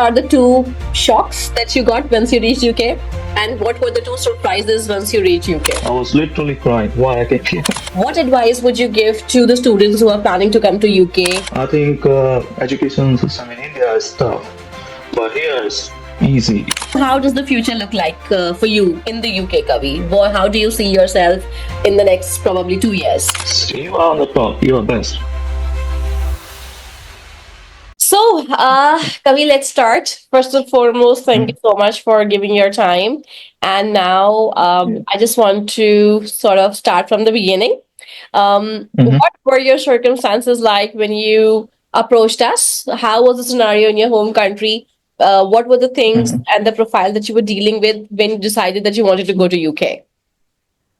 are the two shocks that you got once you reached UK? And what were the two surprises once you reached UK? I was literally crying. Why I came here? What advice would you give to the students who are planning to come to UK? I think education system in India is tough, but here it's easy. How does the future look like for you in the UK, Kavi? How do you see yourself in the next probably 2 years? You are on the top. You are best. So, Kavi, let's start. First and foremost, thank you so much for giving your time. And now, I just want to sort of start from the beginning. What were your circumstances like when you approached us? How was the scenario in your home country? What were the things and the profile that you were dealing with when you decided that you wanted to go to UK?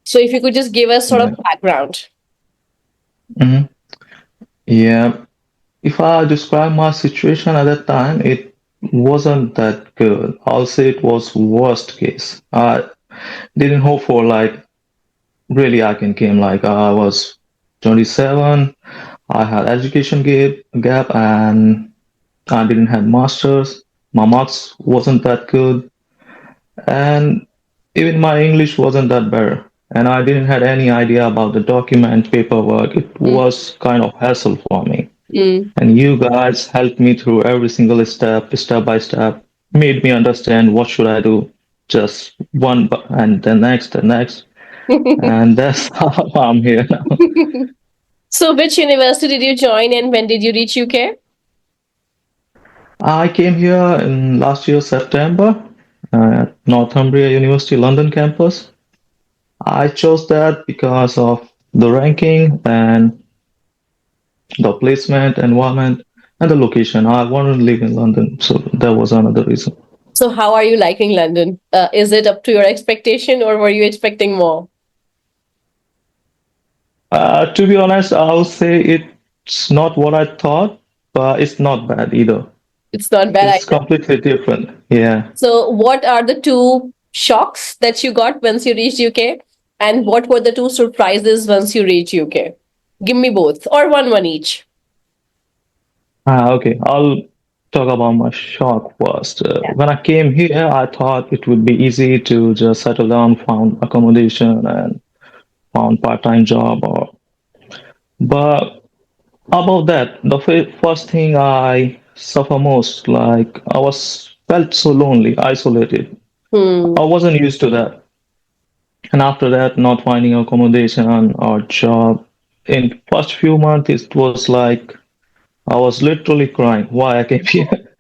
So, if you could just give us sort of background. Mhm. Yeah. If I describe my situation at that time, it wasn't that good. I'll say it was worst case. I didn't hope for like really I can came like I was 27. I had education gap and I didn't have masters. My marks wasn't that good, and even my English wasn't that better. And I didn't had any idea about the document paperwork. It was kind of hassle for me. And you guys helped me through every single step by step, made me understand what should I do, just one and the next, and that's how I'm here now. So, which university did you join and when did you reach UK? I came here in last year September at Northumbria University London campus. I chose that because of the ranking and the placement, environment, and the location. I wanted to live in London, so that was another reason. So, how are you liking London? Is it up to your expectation or were you expecting more? To be honest, I'll say it's not what I thought, but it's not bad either. It's not bad It's either. completely different. Yeah. So, what are the two shocks that you got once you reached UK? And what were the two surprises once you reached UK? Give me both or one each. Okay. I'll talk about my shock first. When I came here, I thought it would be easy to just settle down, found accommodation, and found part-time job. But about that, the first thing I suffer most, like I was felt so lonely, isolated. I wasn't used to that. And after that, not finding accommodation or job. In first few months, it was like I was literally crying. Why I came here?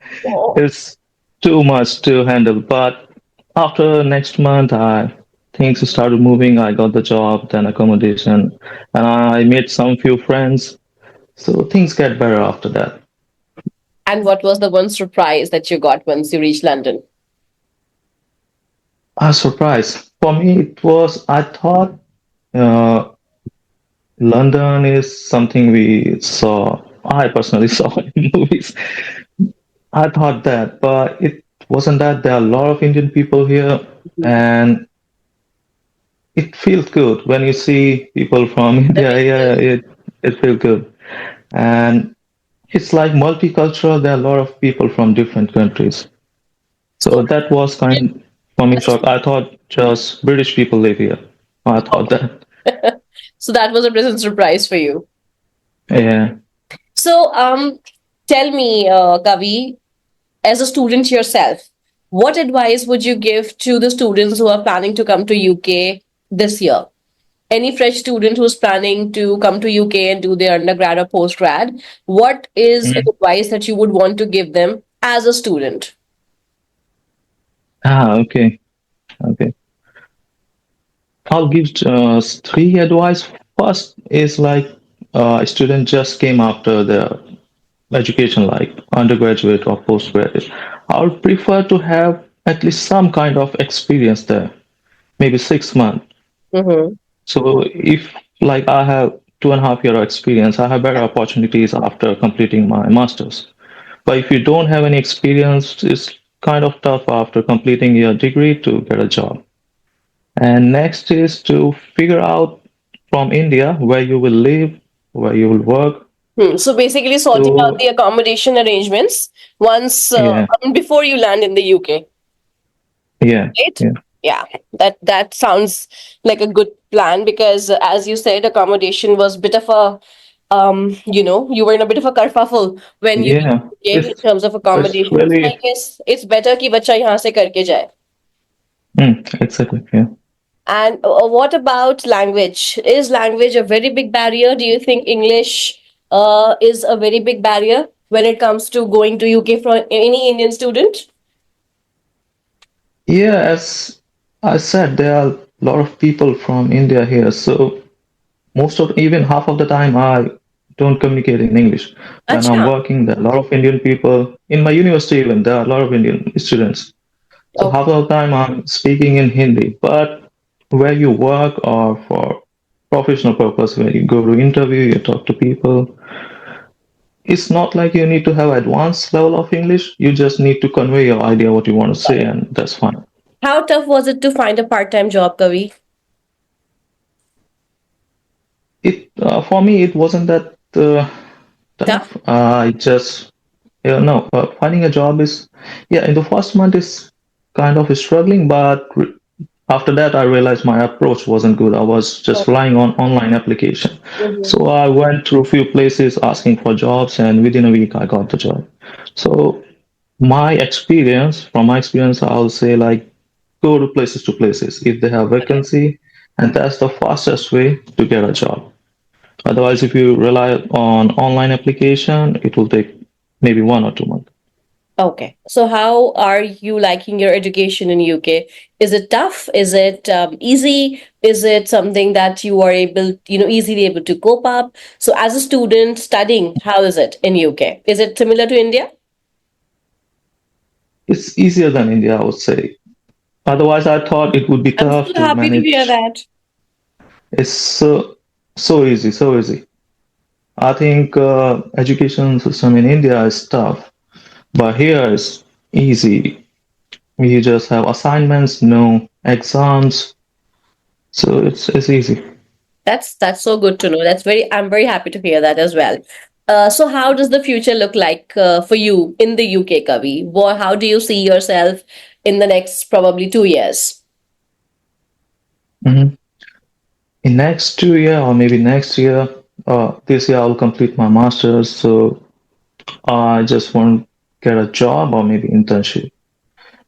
It's too much to handle. But after next month, I things started moving. I got the job, then accommodation, and I made some few friends. So things get better after that. And what was the one surprise that you got once you reached London? A surprise for me. It was I thought uh, London is something we saw. I personally saw in movies. I thought that, but it wasn't that. There are a lot of Indian people here, and it feels good when you see people from India. Yeah, it feels good, and it's like multicultural. There are a lot of people from different countries, so So, that was kind for me shock. I thought just British people live here. I thought that. so that was a pleasant surprise for you. Yeah. So, tell me, Kavi, as a student yourself, what advice would you give to the students who are planning to come to UK this year? Any fresh student who's planning to come to UK and do their undergrad or postgrad, what is Mhm. advice that you would want to give them as a student? Okay. Okay. I'll give three advice. First is like a student just came after the education, like undergraduate or postgraduate. I would prefer to have at least some kind of experience there, maybe 6 months. Mm-hmm. So if like I have 2.5 year experience, I have better opportunities after completing my masters. But if you don't have any experience, it's kind of tough after completing your degree to get a job. And next is to figure out from India where you will live, where you will work. So basically, sorting out So the accommodation arrangements once yeah, before you land in the UK, yeah, right? yeah, Yeah, that sounds like a good plan because, as you said, accommodation was bit of a you were in a bit of a kerfuffle when you reached yeah. UK in terms of It's accommodation. So I really guess it's better कि बच्चा यहाँ से करके जाए. exactly. Yeah. And what about language? Is language a very big barrier? Do you think English is a very big barrier when it comes to going to UK for any Indian student? Yeah, as I said, there are a lot of people from India here, so most of even half of the time I don't communicate in English. When I'm Acha. working, there are a lot of Indian people. In my university even, there are a lot of Indian students. So Okay. half of the time I'm speaking in Hindi. But where you work or for professional purpose, when you go to interview, you talk to people, it's not like you need to have advanced level of English. You just need to convey your idea what you want to say, and that's fine. How tough was it to find a part-time job, Kavi? It for me, it wasn't that Tough? tough. I just no, finding a job is yeah. In the first month is kind of struggling, but after that, I realized my approach wasn't good. I was just relying on online application. Mm-hmm. So I went through a few places asking for jobs, and within a week, I got the job. So from my experience, I'll say like go to places if they have vacancy, and that's the fastest way to get a job. Otherwise, if you rely on online application, it will take maybe 1 or 2 months. Okay. So how are you liking your education in UK? Is it tough? Is it easy? Is it something that you are able, easily able to cope up? So as a student studying, how is it in UK? Is it similar to India? It's easier than India, I would say. Otherwise, I thought it would be I'm tough so to happy to hear manage. that. It's so easy, so easy. I think education system in India is tough, but here is easy. You just have assignments, no exams, so it's easy. That's so good to know. I'm very happy to hear that as well. So how does the future look like for you in the UK, Kavi? How do you see yourself in the next probably 2 years? Mhm. In next 2 year or maybe next year, this year I'll complete my masters, so I just want to get a job or maybe internship.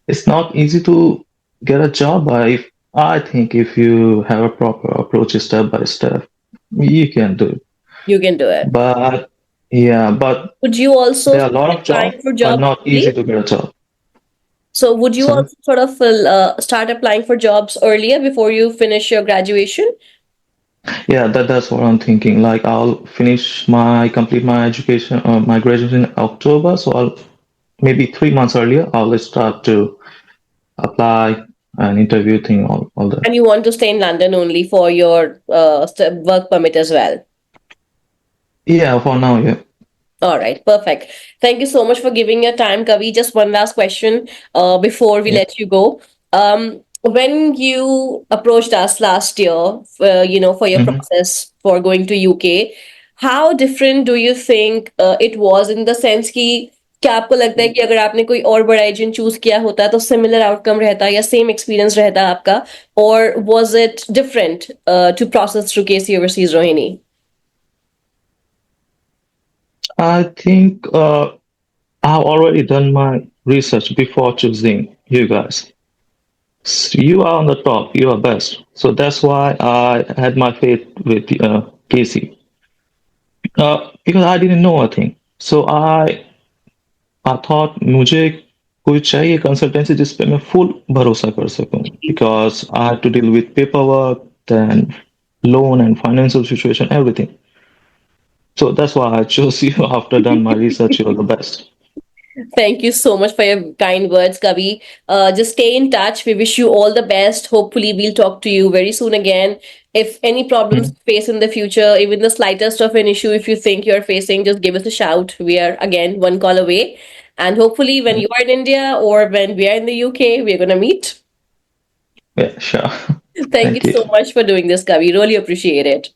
It's not easy to get a job, but if I think if you have a proper approach step by step, you can do it. You can do it. But yeah, but Would you also there are a lot start of applying jobs, for but jobs not easy early? to get a job. So would you Sorry. also sort of start applying for jobs earlier before you finish your graduation? Yeah, that's what I'm thinking. Like I'll complete my education, my graduation in October. So I'll maybe 3 months earlier, I'll start to apply and interview thing, all that. And you want to stay in London only for your work permit as well? Yeah, for now, yeah. All right, perfect. Thank you so much for giving your time, Kavi. Just one last question before we Yeah. let you go. When you approached us last year, for your hmm process for going to UK, how different do you think it was in the sense कि क्या आपको लगता है कि अगर आपने कोई और बड़ा एजेंट चूज किया होता तो सिमिलर आउटकम रहता या सेम एक्सपीरियंस रहता आपका और was it different to process through KC Overseas Rohini? I think I've already done my research before choosing you guys. You are on the top. You are best. So that's why I had my faith with Casey. Because I didn't know a thing. So I thought मुझे कोई चाहिए consultancy जिस पे मैं full भरोसा कर सकूं. Because I had to deal with paperwork, then loan and financial situation, everything. So that's why I chose you after done my research. You're the best. Thank you so much for your kind words, Kavi. Just stay in touch. We wish you all the best. Hopefully, we'll talk to you very soon again. If any problems Mhm. you face in the future, even the slightest of an issue, if you think you're facing, just give us a shout. We are again one call away. And hopefully, when Yeah, you are in India or when we are in the UK, we're going to meet. yeah, sure. Thank you Thank you. so much for doing this, Kavi. Really appreciate it.